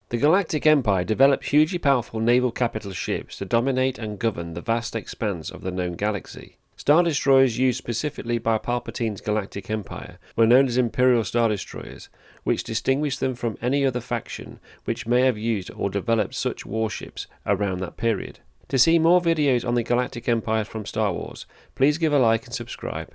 The Galactic Empire developed hugely powerful naval capital ships to dominate and govern the vast expanse of the known galaxy. Star Destroyers used specifically by Palpatine's Galactic Empire were known as Imperial Star Destroyers, which distinguished them from any other faction which may have used or developed such warships around that period. To see more videos on the Galactic Empire from Star Wars, please give a like and subscribe.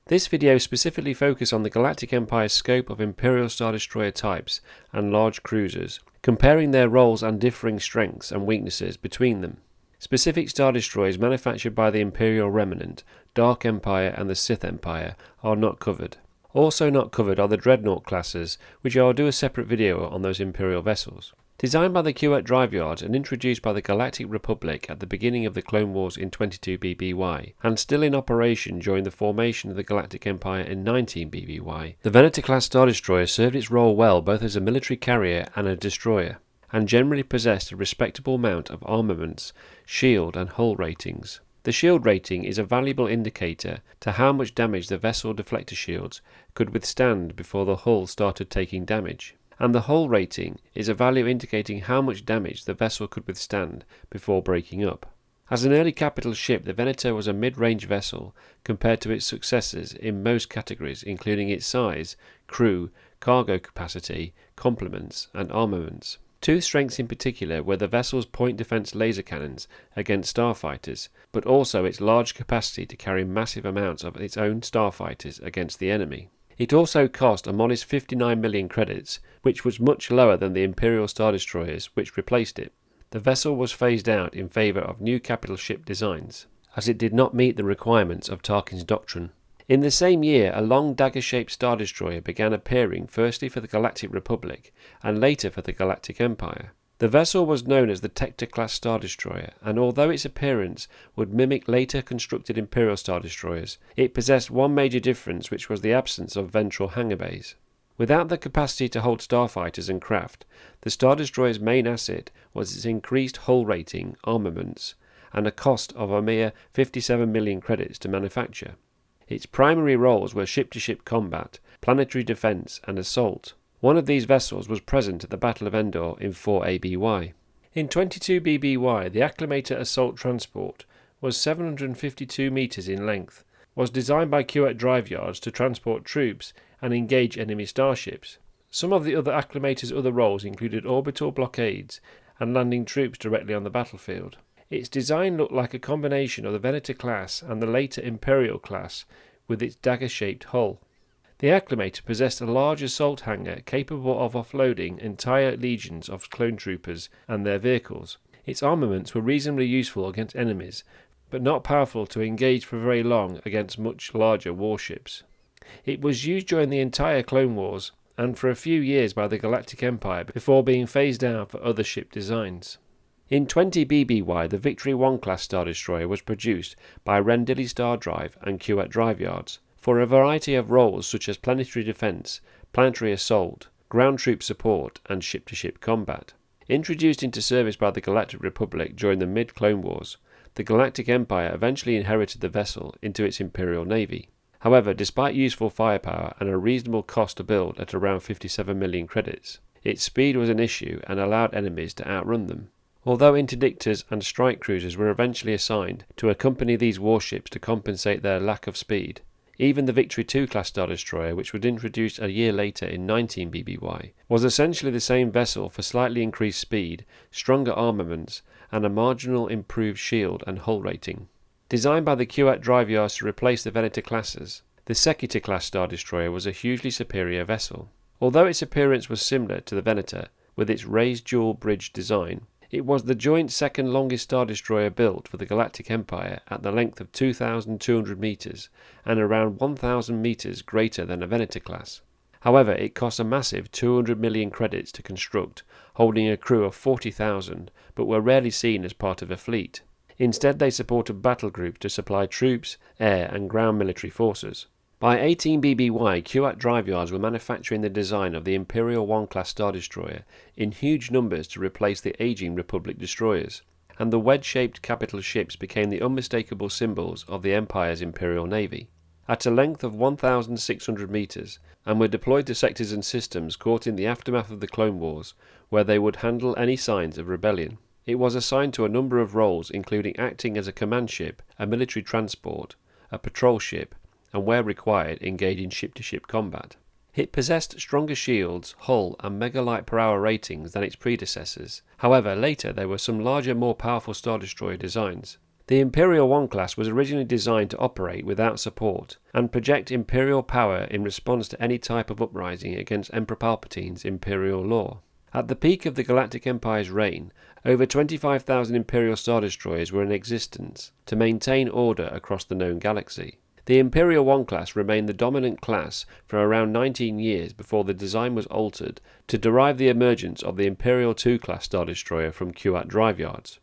This video specifically focuses on the Galactic Empire's scope of Imperial Star Destroyer types and large cruisers, comparing their roles and differing strengths and weaknesses between them. Specific Star Destroyers manufactured by the Imperial Remnant, Dark Empire and the Sith Empire are not covered. Also not covered are the Dreadnought classes, which I will do a separate video on those Imperial vessels. Designed by the Kuat Drive Yards and introduced by the Galactic Republic at the beginning of the Clone Wars in 22 BBY, and still in operation during the formation of the Galactic Empire in 19 BBY, the Venator-class Star Destroyer served its role well both as a military carrier and a destroyer, and generally possessed a respectable amount of armaments, shield and hull ratings. The shield rating is a valuable indicator to how much damage the vessel deflector shields could withstand before the hull started taking damage, and the hull rating is a value indicating how much damage the vessel could withstand before breaking up. As an early capital ship, the Venator was a mid-range vessel compared to its successors in most categories, including its size, crew, cargo capacity, complements and armaments. Two strengths in particular were the vessel's point defense laser cannons against starfighters, but also its large capacity to carry massive amounts of its own starfighters against the enemy. It also cost a modest 59 million credits, which was much lower than the Imperial Star Destroyers which replaced it. The vessel was phased out in favour of new capital ship designs, as it did not meet the requirements of Tarkin's doctrine. In the same year, a long dagger-shaped Star Destroyer began appearing firstly for the Galactic Republic and later for the Galactic Empire. The vessel was known as the Tector-class Star Destroyer, and although its appearance would mimic later constructed Imperial Star Destroyers, it possessed one major difference, which was the absence of ventral hangar bays. Without the capacity to hold starfighters and craft, the Star Destroyer's main asset was its increased hull rating, armaments, and a cost of a mere 57 million credits to manufacture. Its primary roles were ship-to-ship combat, planetary defence and assault. One of these vessels was present at the Battle of Endor in 4 ABY. In 22 BBY, the Acclamator Assault Transport was 752 metres in length, was designed by Kuat Drive Yards to transport troops and engage enemy starships. Some of the other Acclamator's other roles included orbital blockades and landing troops directly on the battlefield. Its design looked like a combination of the Venator class and the later Imperial class with its dagger-shaped hull. The Acclamator possessed a large assault hangar capable of offloading entire legions of clone troopers and their vehicles. Its armaments were reasonably useful against enemies, but not powerful to engage for very long against much larger warships. It was used during the entire Clone Wars and for a few years by the Galactic Empire before being phased out for other ship designs. In 20 BBY, the Victory 1 class Star Destroyer was produced by Rendili Star Drive and Kuat Drive Yards for a variety of roles such as planetary defence, planetary assault, ground troop support and ship-to-ship combat. Introduced into service by the Galactic Republic during the mid-Clone Wars, the Galactic Empire eventually inherited the vessel into its Imperial Navy. However, despite useful firepower and a reasonable cost to build at around 57 million credits, its speed was an issue and allowed enemies to outrun them. Although interdictors and strike cruisers were eventually assigned to accompany these warships to compensate their lack of speed, even the Victory 2 class Star Destroyer, which was introduced a year later in 19 BBY, was essentially the same vessel for slightly increased speed, stronger armaments, and a marginal improved shield and hull rating. Designed by the Kuat Drive Yards to replace the Venator classes, the Sequitur class Star Destroyer was a hugely superior vessel. Although its appearance was similar to the Venator, with its raised dual bridge design, it was the joint second longest Star Destroyer built for the Galactic Empire at the length of 2,200 metres and around 1,000 metres greater than a Venator class. However, it cost a massive 200 million credits to construct, holding a crew of 40,000, but were rarely seen as part of a fleet. Instead, they supported battle groups to supply troops, air and ground military forces. By 18 BBY, Kuat Drive Yards were manufacturing the design of the Imperial 1 class Star Destroyer in huge numbers to replace the ageing Republic destroyers, and the wedge-shaped capital ships became the unmistakable symbols of the Empire's Imperial Navy. At a length of 1,600 metres and were deployed to sectors and systems caught in the aftermath of the Clone Wars, where they would handle any signs of rebellion. It was assigned to a number of roles, including acting as a command ship, a military transport, a patrol ship, and where required, engage in ship-to-ship combat. It possessed stronger shields, hull, and megalight per hour ratings than its predecessors. However, later there were some larger, more powerful Star Destroyer designs. The Imperial 1 class was originally designed to operate without support and project Imperial power in response to any type of uprising against Emperor Palpatine's Imperial law. At the peak of the Galactic Empire's reign, over 25,000 Imperial Star Destroyers were in existence to maintain order across the known galaxy. The Imperial 1 class remained the dominant class for around 19 years before the design was altered to derive the emergence of the Imperial 2 class Star Destroyer from QAT drive yards.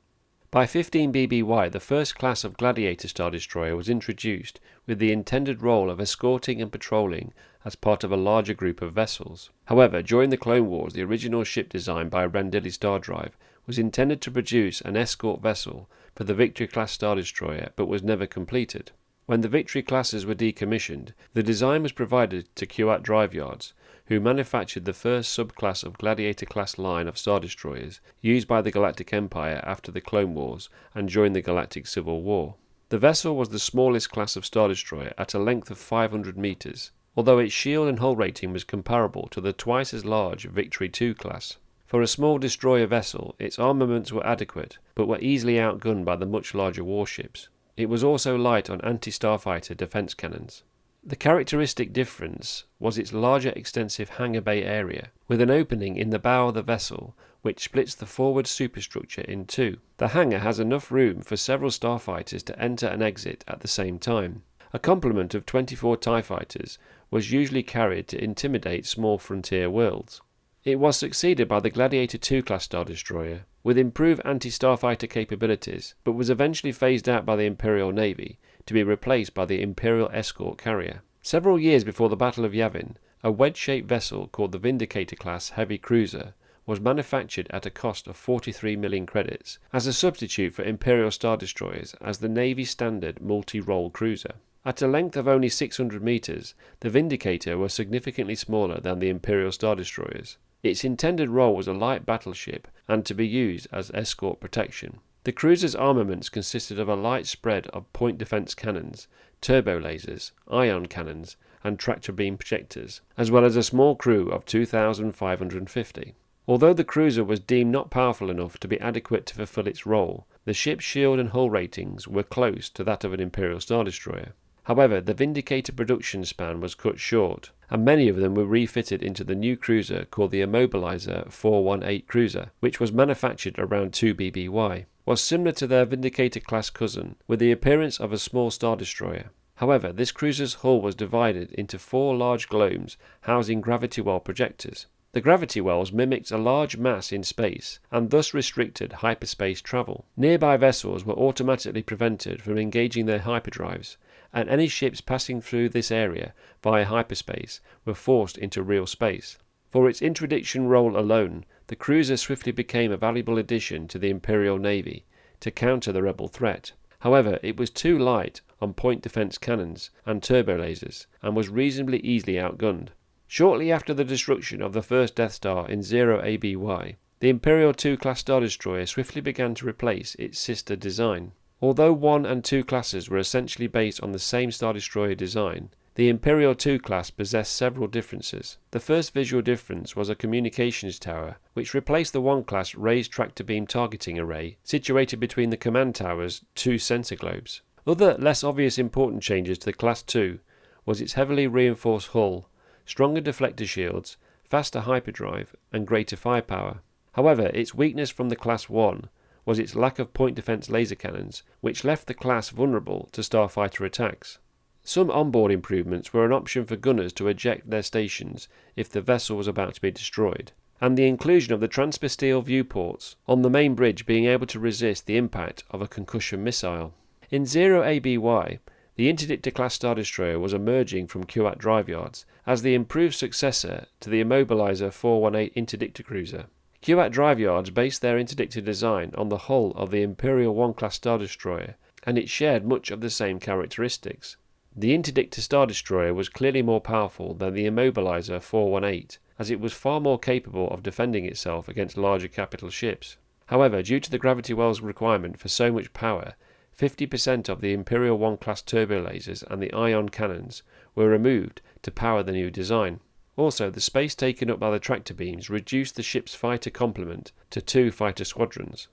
By 15 BBY, the first class of Gladiator Star Destroyer was introduced with the intended role of escorting and patrolling as part of a larger group of vessels. However, during the Clone Wars, the original ship design by Rendili Star Drive was intended to produce an escort vessel for the Victory class Star Destroyer, but was never completed. When the Victory classes were decommissioned, the design was provided to QAT drive yards, who manufactured the first subclass of Gladiator class line of Star Destroyers used by the Galactic Empire after the Clone Wars and during the Galactic Civil War. The vessel was the smallest class of Star Destroyer at a length of 500 meters, although its shield and hull rating was comparable to the twice as large Victory 2 class. For a small destroyer vessel, its armaments were adequate, but were easily outgunned by the much larger warships. It was also light on anti-starfighter defense cannons. The characteristic difference was its larger extensive hangar bay area, with an opening in the bow of the vessel which splits the forward superstructure in two. The hangar has enough room for several starfighters to enter and exit at the same time. A complement of 24 TIE fighters was usually carried to intimidate small frontier worlds. It was succeeded by the Gladiator 2 class Star Destroyer, with improved anti-starfighter capabilities, but was eventually phased out by the Imperial Navy to be replaced by the Imperial escort carrier. Several years before the Battle of Yavin, a wedge-shaped vessel called the Vindicator class heavy cruiser was manufactured at a cost of 43 million credits as a substitute for Imperial Star Destroyers as the Navy standard multi-role cruiser. At a length of only 600 meters, the Vindicator was significantly smaller than the Imperial Star Destroyers. Its intended role was a light battleship and to be used as escort protection. The cruiser's armaments consisted of a light spread of point defense cannons, turbo lasers, ion cannons, and tractor beam projectors, as well as a small crew of 2,550. Although the cruiser was deemed not powerful enough to be adequate to fulfill its role, the ship's shield and hull ratings were close to that of an Imperial Star Destroyer. However, the Vindicator production span was cut short, and many of them were refitted into the new cruiser called the Immobilizer 418 cruiser, which was manufactured around 2 BBY, was similar to their Vindicator class cousin, with the appearance of a small Star Destroyer. However, this cruiser's hull was divided into 4 large globes housing gravity well projectors. The gravity wells mimicked a large mass in space and thus restricted hyperspace travel. Nearby vessels were automatically prevented from engaging their hyperdrives, and any ships passing through this area via hyperspace were forced into real space. For its interdiction role alone, the cruiser swiftly became a valuable addition to the Imperial Navy to counter the rebel threat. However, it was too light on point defense cannons and turbo lasers and was reasonably easily outgunned. Shortly after the destruction of the first Death Star in 0 ABY, the Imperial 2 class Star Destroyer swiftly began to replace its sister design. Although 1 and 2 classes were essentially based on the same Star Destroyer design, the Imperial 2 class possessed several differences. The first visual difference was a communications tower, which replaced the 1 class raised tractor beam targeting array situated between the command tower's 2 sensor globes. Other less obvious important changes to the Class 2 was its heavily reinforced hull, stronger deflector shields, faster hyperdrive, and greater firepower. However, its weakness from the Class 1 was its lack of point defense laser cannons, which left the class vulnerable to starfighter attacks. Some onboard improvements were an option for gunners to eject their stations if the vessel was about to be destroyed, and the inclusion of the transpisteel viewports on the main bridge being able to resist the impact of a concussion missile. In 0 ABY, the Interdictor class Star Destroyer was emerging from QAT drive yards as the improved successor to the Immobilizer 418 Interdictor cruiser. QAT drive yards based their interdictor design on the hull of the Imperial 1 class Star Destroyer, and it shared much of the same characteristics. The Interdictor Star Destroyer was clearly more powerful than the Immobilizer 418, as it was far more capable of defending itself against larger capital ships. However, due to the gravity well's requirement for so much power, 50% of the Imperial 1 class turbo lasers and the ion cannons were removed to power the new design. Also, the space taken up by the tractor beams reduced the ship's fighter complement to 2 fighter squadrons.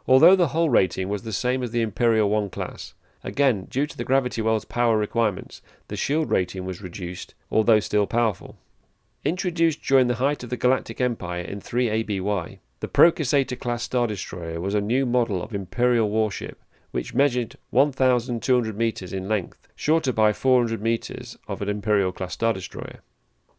Although the hull rating was the same as the Imperial 1 class, again, due to the gravity well's power requirements, the shield rating was reduced, although still powerful. Introduced during the height of the Galactic Empire in 3 ABY, the Procussator class Star Destroyer was a new model of Imperial warship, which measured 1,200 meters in length, shorter by 400 meters of an Imperial class Star Destroyer.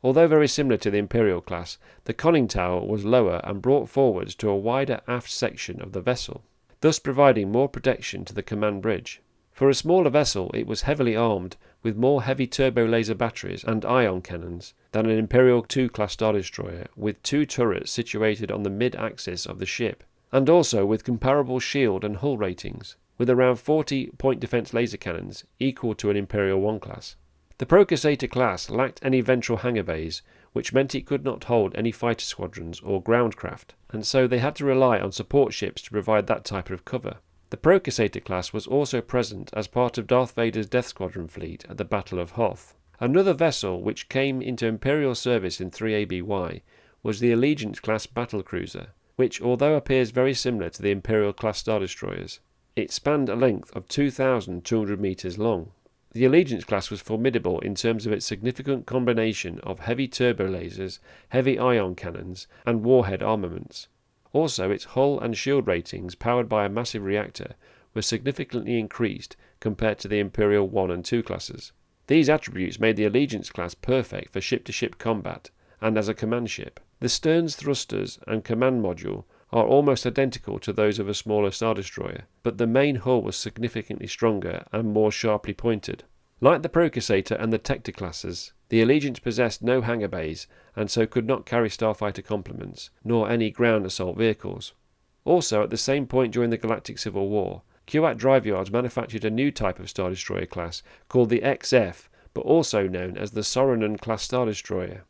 Although very similar to the Imperial class, the conning tower was lower and brought forwards to a wider aft section of the vessel, thus providing more protection to the command bridge. For a smaller vessel, it was heavily armed with more heavy turbo laser batteries and ion cannons than an Imperial 2 class Star Destroyer, with 2 turrets situated on the mid-axis of the ship, and also with comparable shield and hull ratings, with around 40 point defense laser cannons equal to an Imperial 1 class. The Procussator class lacked any ventral hangar bays, which meant it could not hold any fighter squadrons or ground craft, and so they had to rely on support ships to provide that type of cover. The Procussator class was also present as part of Darth Vader's Death Squadron fleet at the Battle of Hoth. Another vessel which came into Imperial service in 3 ABY was the Allegiance class battlecruiser, which, although appears very similar to the Imperial class Star Destroyers, it spanned a length of 2,200 meters long. The Allegiance class was formidable in terms of its significant combination of heavy turbo lasers, heavy ion cannons, and warhead armaments. Also, its hull and shield ratings, powered by a massive reactor, were significantly increased compared to the Imperial 1 and 2 classes. These attributes made the Allegiance class perfect for ship-to-ship combat and as a command ship. The stern's thrusters and command module are almost identical to those of a smaller Star Destroyer, but the main hull was significantly stronger and more sharply pointed. Like the Procussator and the Tector classes, the Allegiance possessed no hangar bays and so could not carry starfighter complements, nor any ground assault vehicles. Also, at the same point during the Galactic Civil War, Kuat Drive Yards manufactured a new type of Star Destroyer class called the XF, but also known as the Soronan class Star Destroyer.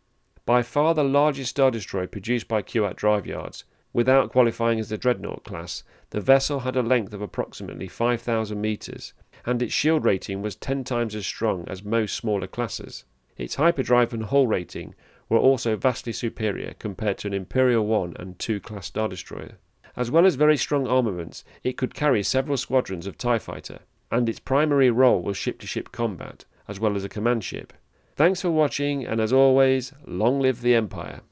By far the largest Star Destroyer produced by Kuat Drive Yards, without qualifying as the Dreadnought class, the vessel had a length of approximately 5,000 meters, and its shield rating was 10 times as strong as most smaller classes. Its hyperdrive and hull rating were also vastly superior compared to an Imperial 1 and 2 class Star Destroyer. As well as very strong armaments, it could carry several squadrons of TIE Fighter, and its primary role was ship-to-ship combat, as well as a command ship. Thanks for watching, and as always, long live the Empire.